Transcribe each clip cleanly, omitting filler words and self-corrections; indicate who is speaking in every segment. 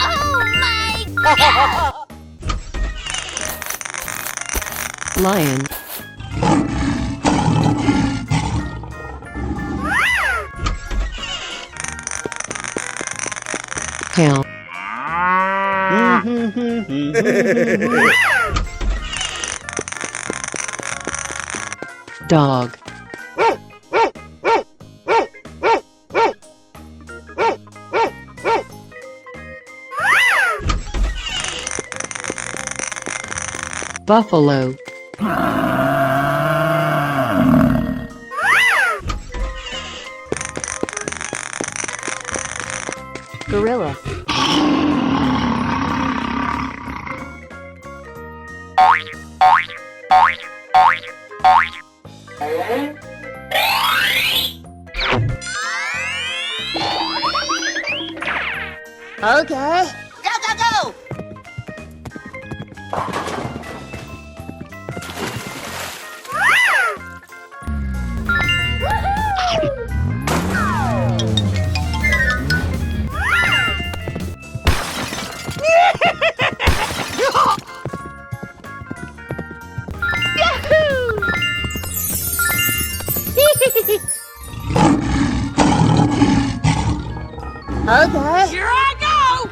Speaker 1: Oh my god!
Speaker 2: Lion. Cow. Dog. Buffalo. Gorilla.
Speaker 1: Okay. Go, go, go! Okay. Here I go!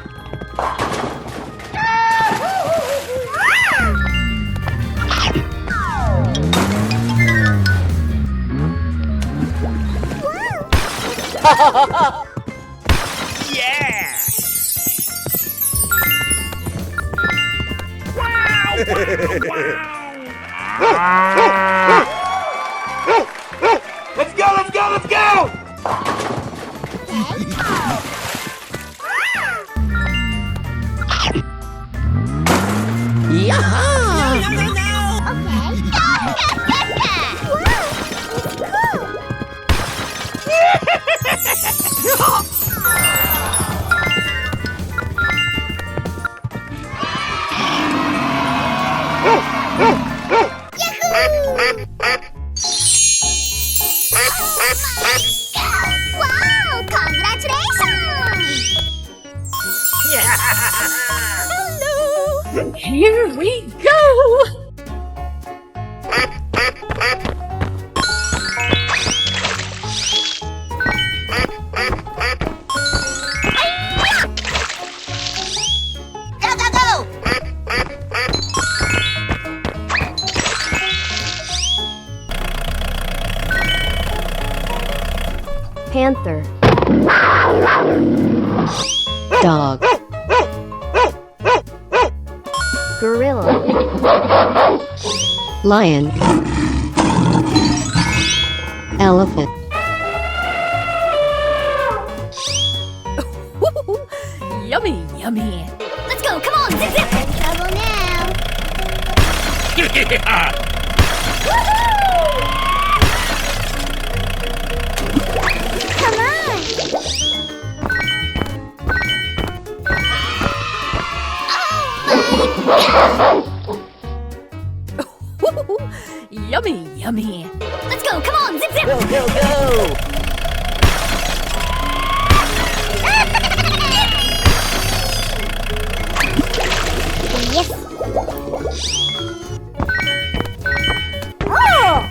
Speaker 3: Yeah! Wow! Let's go, let's go, let's go!
Speaker 2: Yaha!
Speaker 1: Wow! Congratulations!
Speaker 4: Hello! Here we go!
Speaker 1: Go, go, go!
Speaker 2: Panther. Dog. Gorilla. Lion. Elephant.
Speaker 4: Yummy, yummy.
Speaker 1: Let's go, come on, zip, zip! In trouble now. Come on!
Speaker 4: Yummy, yummy.
Speaker 1: Let's go, come on, zip, zip!
Speaker 3: Go, go, go!
Speaker 1: Yes! Oh!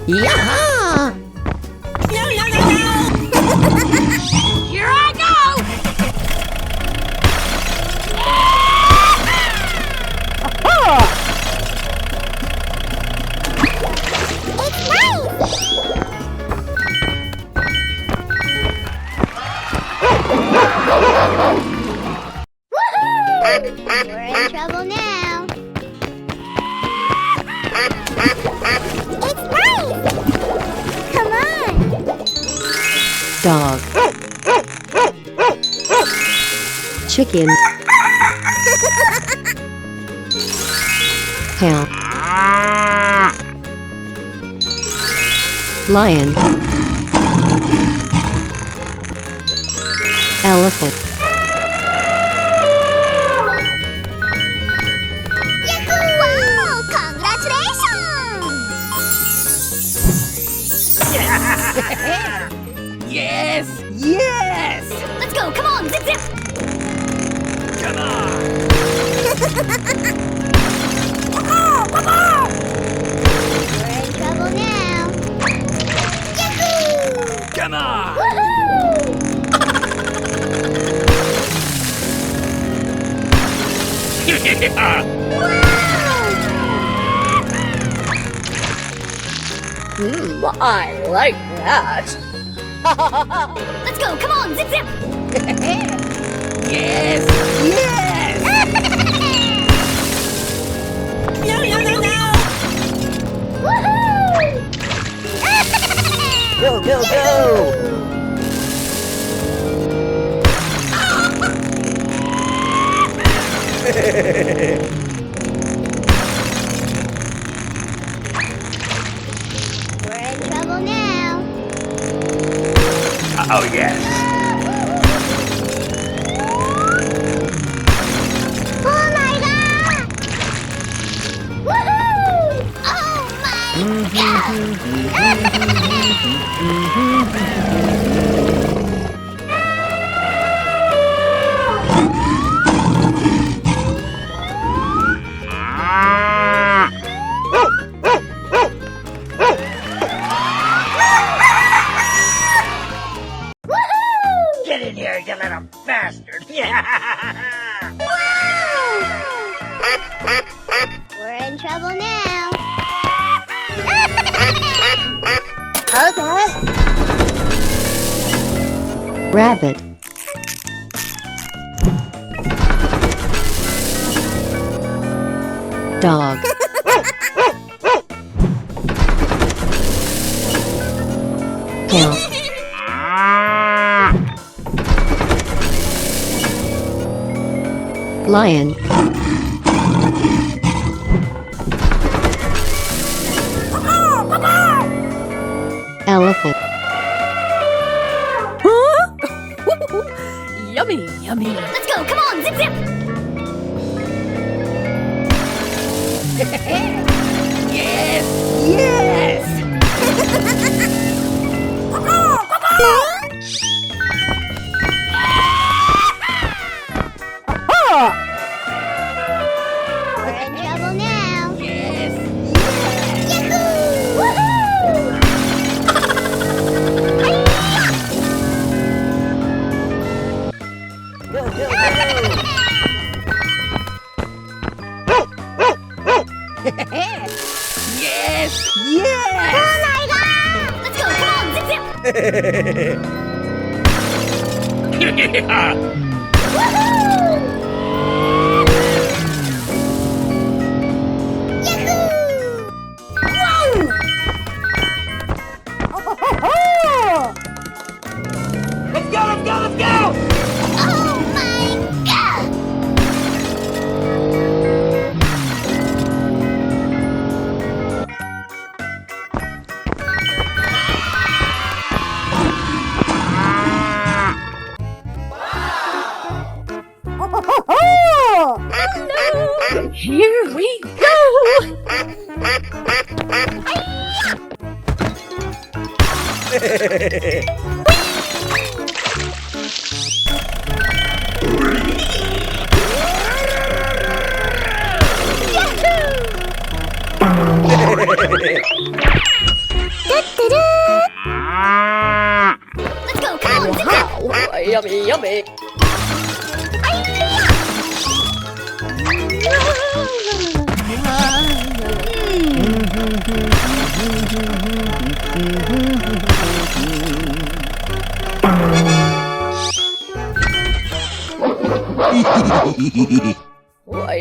Speaker 2: Yaha!
Speaker 4: No, no, no, no!
Speaker 1: Here I go! It's nice! We're in trouble now. It's nice! Come on!
Speaker 2: Dog. Chicken. Cow. Lion. Elephant.
Speaker 1: Yahoo! Wow! Congratulations!
Speaker 3: Yes! Yes!
Speaker 4: Let's go. Come on. Zip, zip.
Speaker 3: Come on!
Speaker 1: We're in trouble now. Yahoo!
Speaker 3: Come on!
Speaker 4: I like that. Let's go. Come on. Zip, zip.
Speaker 3: Yes! Yes!
Speaker 4: No, no, no, no.
Speaker 3: Go, go, go!
Speaker 1: We're in trouble now.
Speaker 3: Oh, yes!
Speaker 1: Oh my god! Woohoo! Oh
Speaker 3: Get in here, you little bastard! Yeah!
Speaker 1: We're in trouble now.
Speaker 2: Rabbit. Dog. Cow. Lion. Elephant.
Speaker 4: Yummy, yummy. Let's go. Come on. Zip, zip.
Speaker 3: Yes! Yes!
Speaker 1: We're in trouble now.
Speaker 3: Yes!
Speaker 1: Yahoo! Woohoo!
Speaker 3: Go, go, go! Yes! Yes!
Speaker 1: Oh my god!
Speaker 4: Let's go. Come on. Zip, zip.
Speaker 1: Woohoo! Yahoo!
Speaker 3: Let's go, let's go, let's go!
Speaker 1: Oh my god!
Speaker 4: Here we go.
Speaker 1: Let's go, come on, zip, zip.
Speaker 4: Yummy, yummy.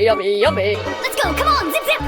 Speaker 4: Yummy, yummy.
Speaker 1: Let's go, come on, zip, zip.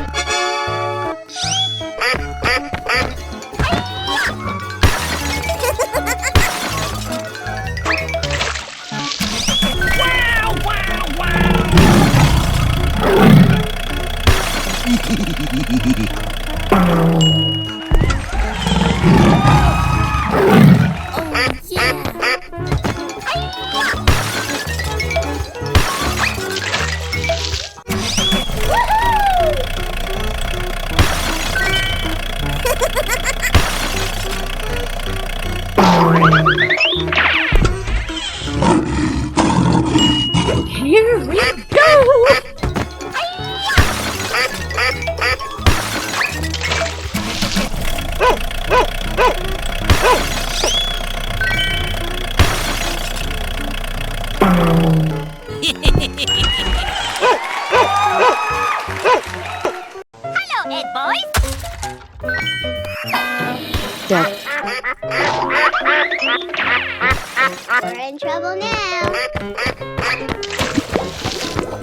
Speaker 1: We're in trouble now.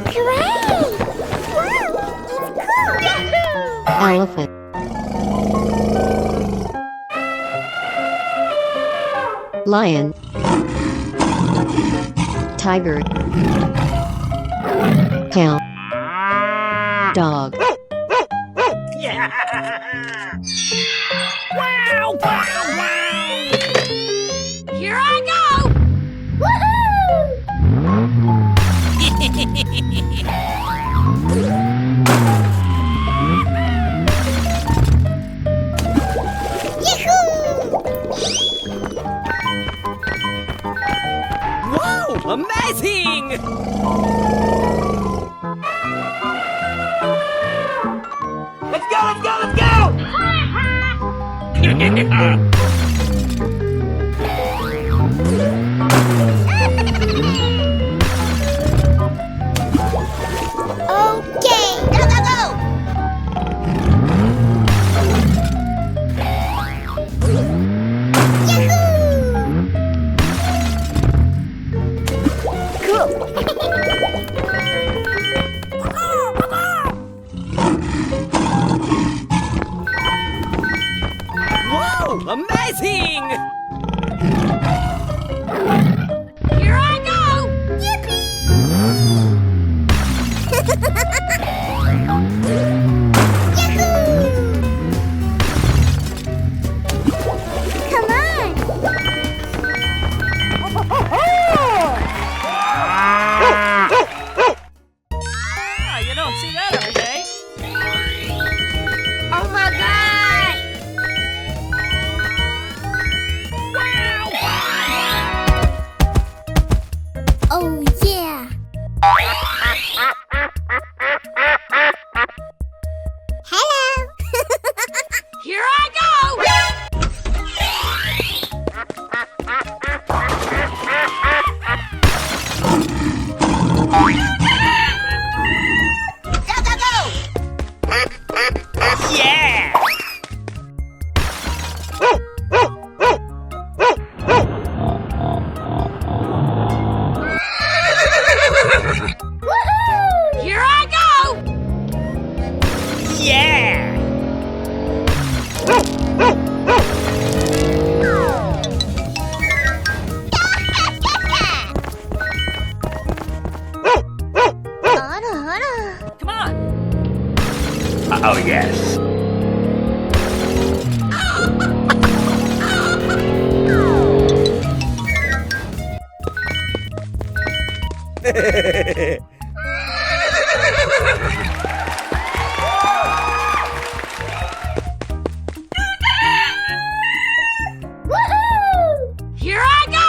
Speaker 1: Hooray! Wow, it's cool! Yahoo!
Speaker 2: Elephant. Lion. Tiger. Cow. Dog.
Speaker 3: Yeah! Wow! Wow! Wow!
Speaker 4: Here I go!
Speaker 3: Wow! Amazing! Let's go! Let's go! Let's go!
Speaker 1: Okay, go, go, go! Yahoo!
Speaker 3: Wow! Amazing!
Speaker 4: Here I go!
Speaker 1: Come on!
Speaker 3: Ah, you don't see that every day.
Speaker 1: Oh my god! Oh yeah! Hello!
Speaker 4: Here I go!
Speaker 1: Go, go, go!
Speaker 3: Yeah!
Speaker 4: Here I go!
Speaker 3: Yeah!
Speaker 4: Come on!
Speaker 3: Oh, yes.
Speaker 4: Here I go!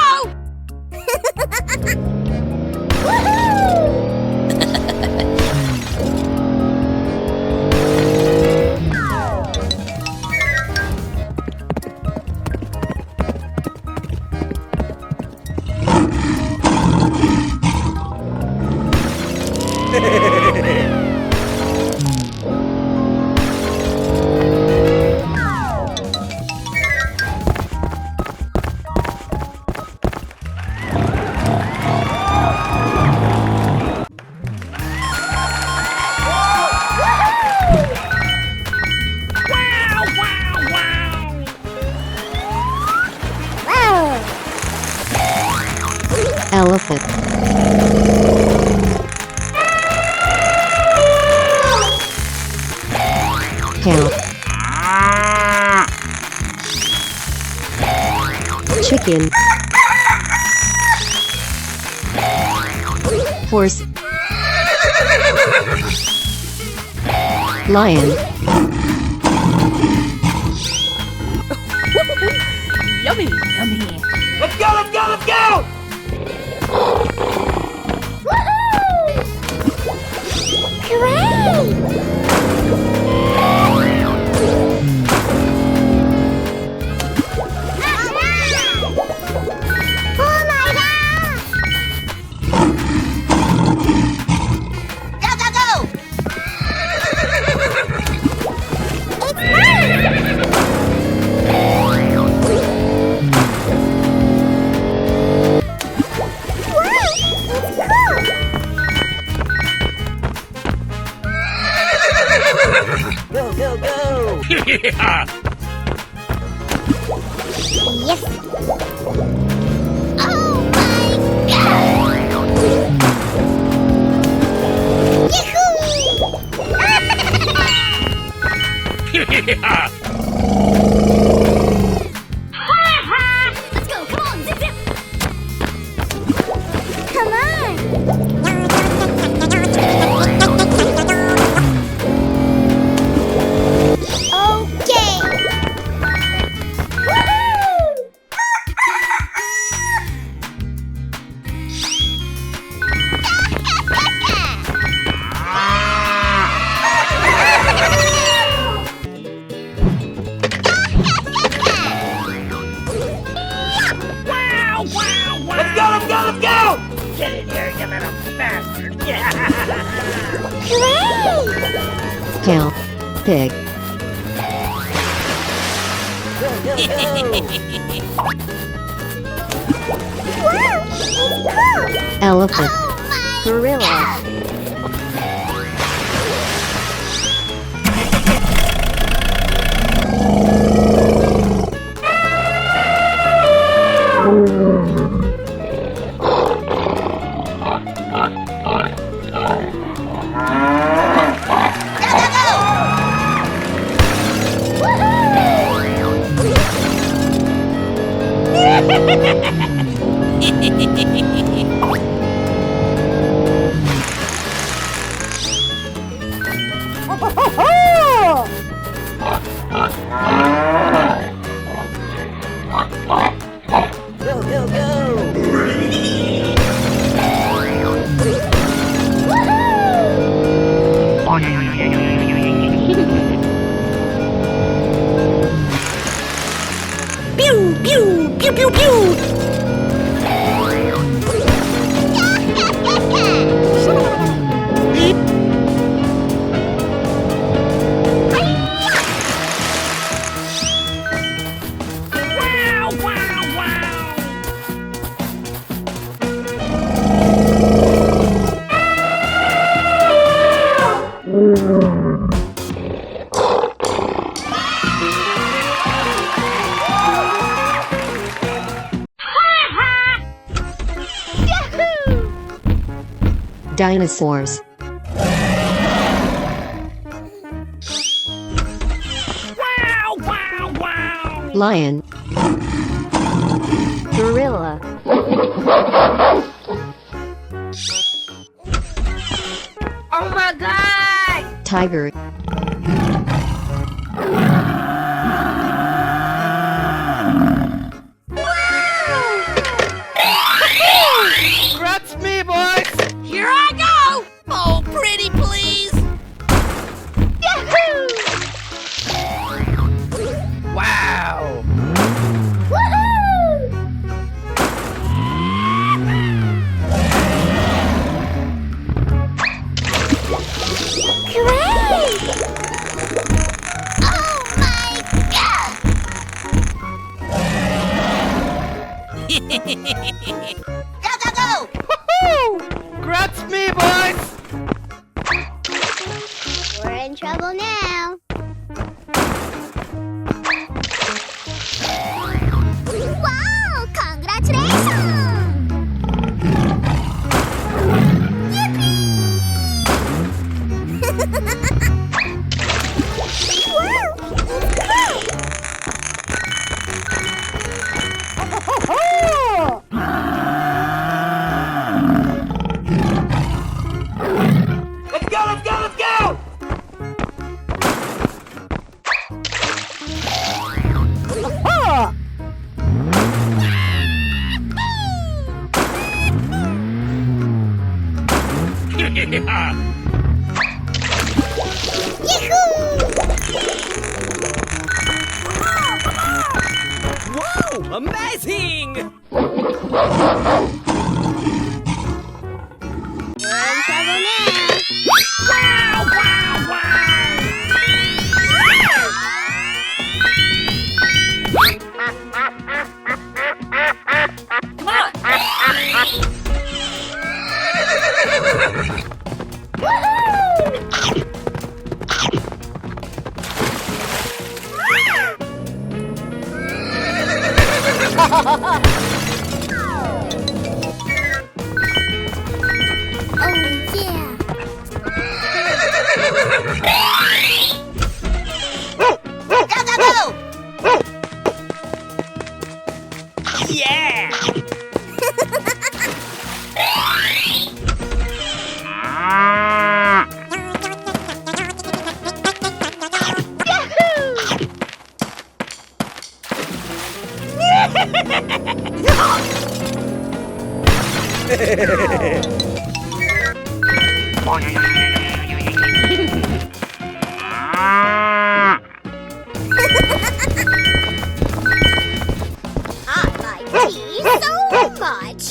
Speaker 2: Elephant. Cow. Chicken. Horse. Lion.
Speaker 4: Yummy, yummy.
Speaker 3: Let's go! Let's go! Let's go!
Speaker 1: Yes. Oh my god! Let's go! Come on, zip zip! Come on! Okay!
Speaker 3: Let's go, let's go, let's go! Get in here, you little bastard!
Speaker 1: Hooray!
Speaker 2: Cow. Pig.
Speaker 1: Wow! It's cool!
Speaker 2: Elephant.
Speaker 1: Oh my
Speaker 2: Gorilla.
Speaker 1: Pew pew pew pew pew!
Speaker 3: Wow, wow, wow!
Speaker 2: Dinosaurs.
Speaker 3: Wow, wow, wow!
Speaker 2: Lion. Gorilla.
Speaker 4: Oh my god!
Speaker 2: Tiger.
Speaker 3: That's me, boys!
Speaker 4: Here I go! Oh, pretty please!
Speaker 1: Yahoo!
Speaker 3: Wow!
Speaker 1: Woohoo! Hooray! Oh my god!
Speaker 4: Go, go, go!
Speaker 3: That's me, boys!
Speaker 1: We're in trouble now. Wow! Congratulations!
Speaker 3: Let's go, let's go, let's go! Whoa! Amazing!
Speaker 1: We're in trouble now.
Speaker 3: Wow, wow, wow!
Speaker 4: Come on!
Speaker 3: Yeah!
Speaker 1: I like tea so much.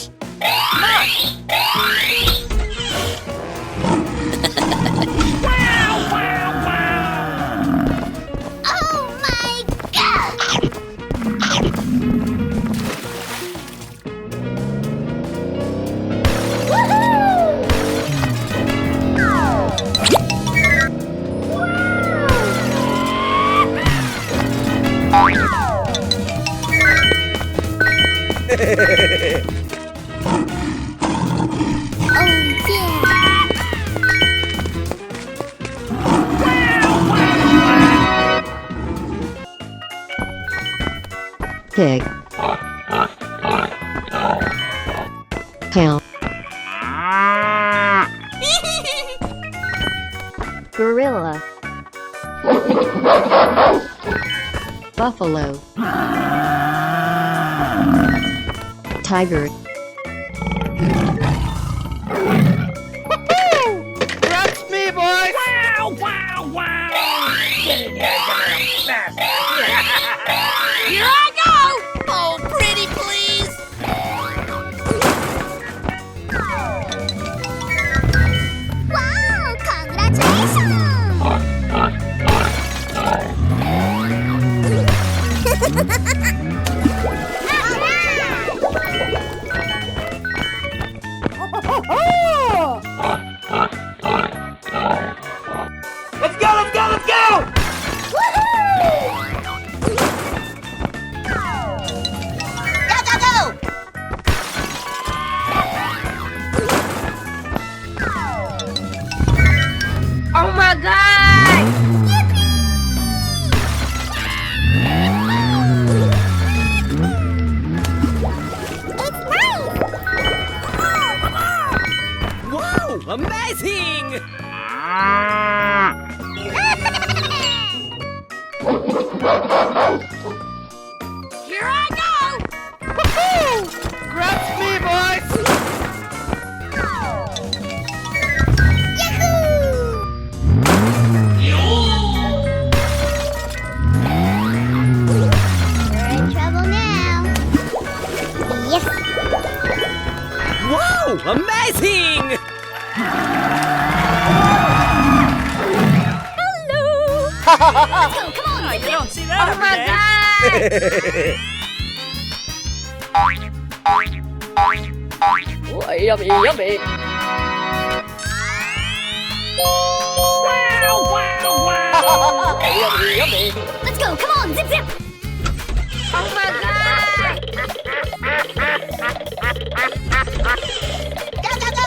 Speaker 1: Oh my god! Oh yeah!
Speaker 2: Pig. Cow. Gorilla. Buffalo. Tiger.
Speaker 3: That's me, boys! Wow, wow, wow! Get in here, you little bastard!
Speaker 1: Here I go! Oh, pretty please! Wow,
Speaker 3: Let's go, let's go, let's go!
Speaker 4: Oh my god!
Speaker 3: Wow, amazing!
Speaker 1: Here I go!
Speaker 3: That's me, boys!
Speaker 1: We're in trouble now. Yes.
Speaker 3: Wow, amazing!
Speaker 1: Hello. Let's go. Come on.
Speaker 3: You don't see that
Speaker 4: Oh my god! Ooh, yummy, yummy!
Speaker 3: Wow, wow, wow!
Speaker 4: Yummy, yummy!
Speaker 1: Let's go. Come on. Zip zip.
Speaker 4: Oh my god!
Speaker 1: Go go go.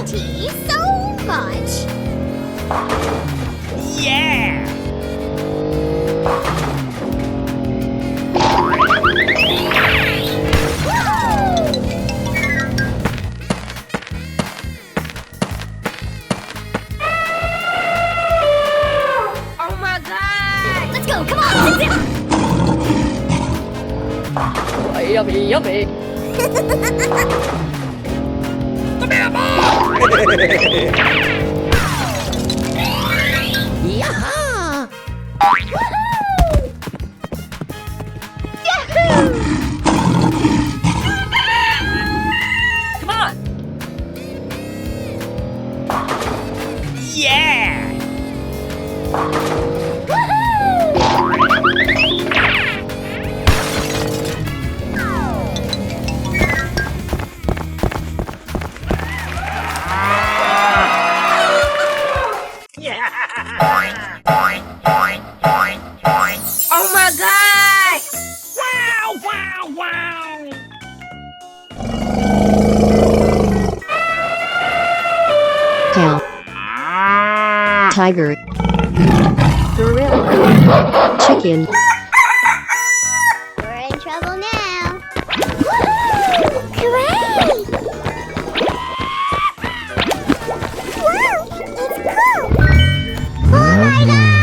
Speaker 1: Tea so much.
Speaker 3: Yeah!
Speaker 4: Oh my god!
Speaker 1: Let's go. Come on. Zip zip.
Speaker 4: Oh, yummy, yummy!
Speaker 3: Come here, Mom!
Speaker 4: Yaha!
Speaker 3: Come on!
Speaker 2: Tiger. Gorilla. Chicken.
Speaker 1: We're in trouble now. Woohoo! Hooray! Wow, it's cool! Oh my god!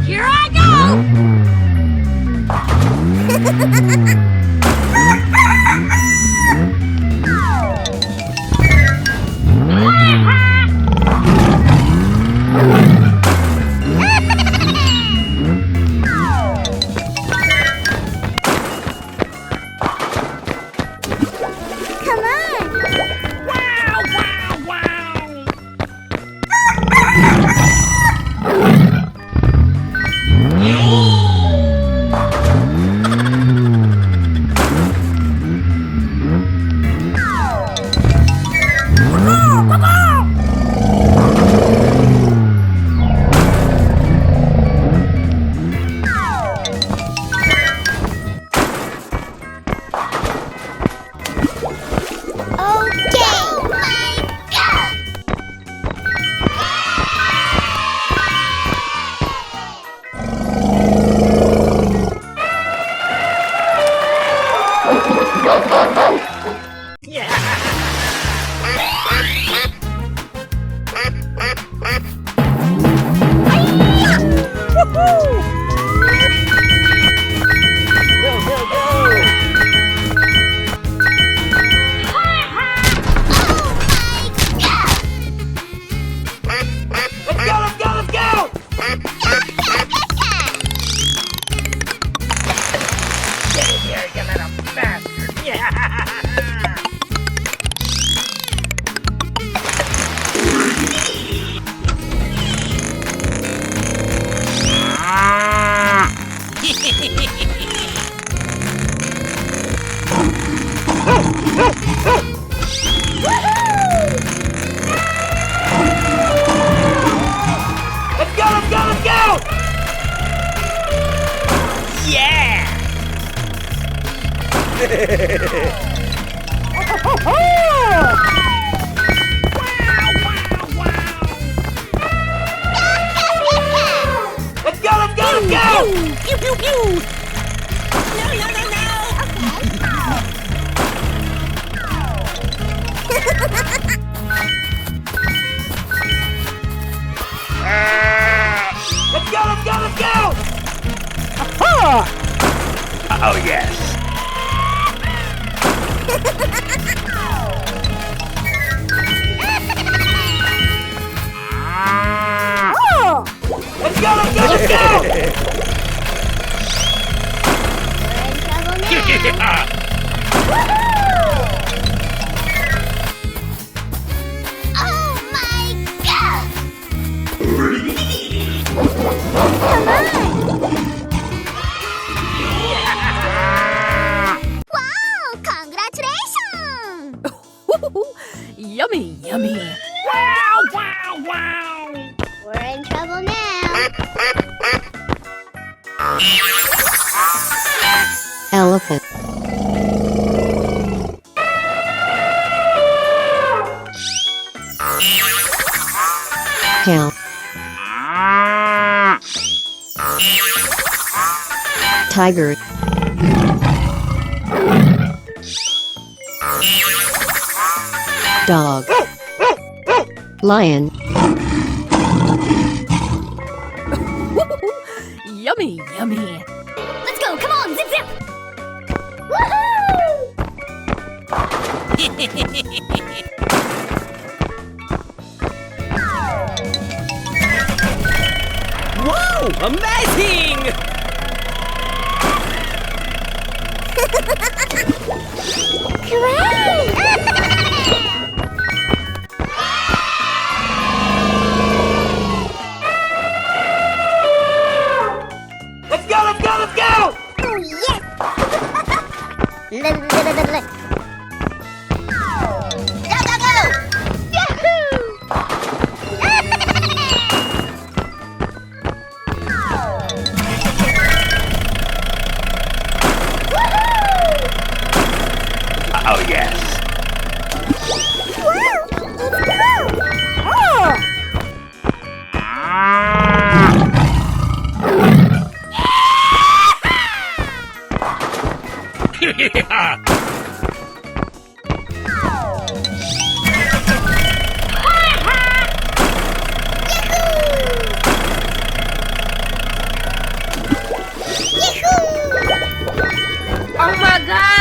Speaker 4: Here I go!
Speaker 1: Come on!
Speaker 3: Wow, wow, wow! Let's go! Yeah! Let's go! Pew, pew, pew! Let's go! Oh, yes! Let's go!
Speaker 1: We're in trouble now. Oh my god! Come on! Wow! Congratulations!
Speaker 4: Yummy, yummy.
Speaker 3: Wow, wow, wow!
Speaker 1: We're in trouble now.
Speaker 2: Elephant. Cow. Tiger. Dog. Lion.
Speaker 4: Yummy, yummy.
Speaker 1: Let's go! Come on! Zip zip!
Speaker 3: Whoa! Amazing!
Speaker 1: Hooray!
Speaker 3: Let's go!
Speaker 1: Oh yes! Go, go, Oh my god!